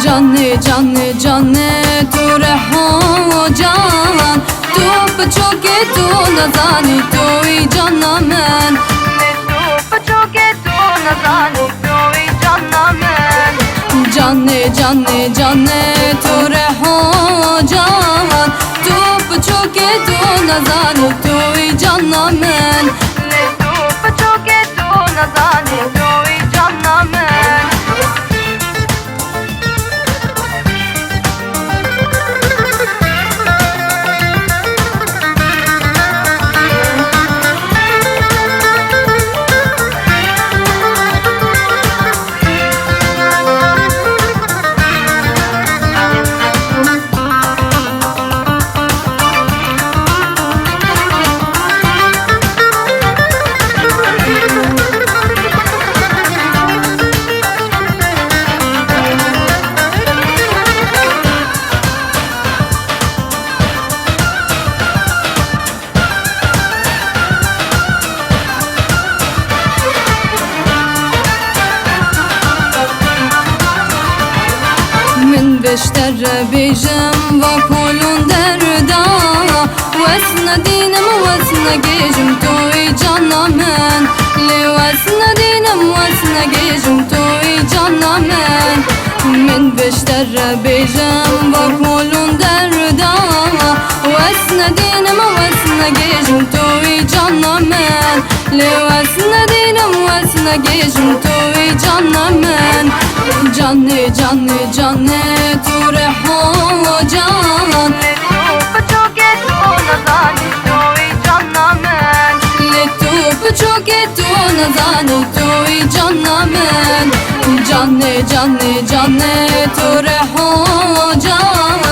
जाने जाने जाने तू रहो जान तू बचोगे तू न जानी तू ही जाना मैं तू बचोगे तू न जानी तू ही जाना मैं जाने जाने जाने तू रहो जान तू बचोगे तू न जानी तू ही जाना मैं तू बचोगे तू न जानी तू ही जाना मैं بشتر بيجم وكلون دردا واسنا دينم واسنا جيجم توي جانا من لي واسنا دينم واسنا جيجم توي جانا من بشتر بيجم وكلون دردا واسنا دينم واسنا جيجم توي جانا من لي واسنا دينم واسنا جيجم توي جانا من जाने जाने जाने तू रहो जान तू बचोगे तू न जानी तू ही जाना मैं तू बचोगे तू न जानी तू ही जाना मैं जाने जाने जाने तू रहो जान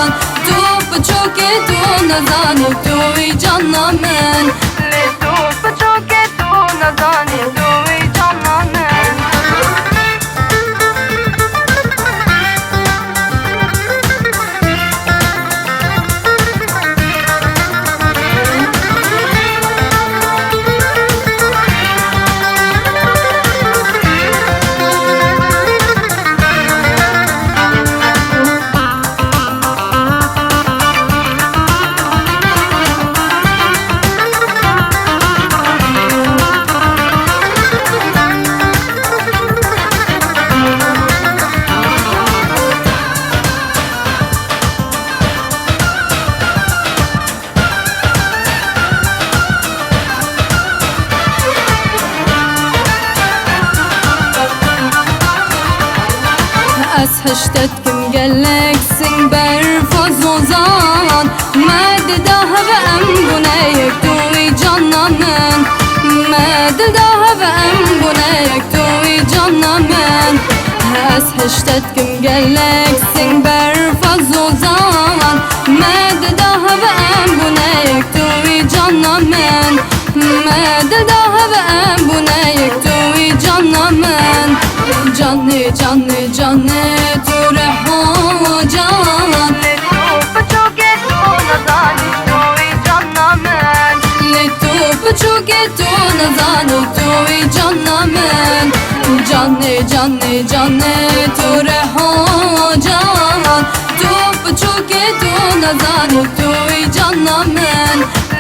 तू बचोगे तू न जानी तू ही जाना मैं तू बचोगे तू न जानी तू ही जाना मैं هشتتكم قالك سنبر فزوزان ماد دهب أم بنايك توي جانا من ماد دهب أم بنايك توي جانا من هشتتكم قالك سنبر فزوزان ماد دهب أم بنايك توي جانا من ماد دهب أم بنايك توي جانا من जाने जाने जाने तू रहो जान तू बचोगे तू न जानी तू ही जाना मैं तू बचोगे तू न जानी तू ही जाना मैं जाने जाने जाने तू रहो जान तू बचोगे तू न जानी तू ही जाना मैं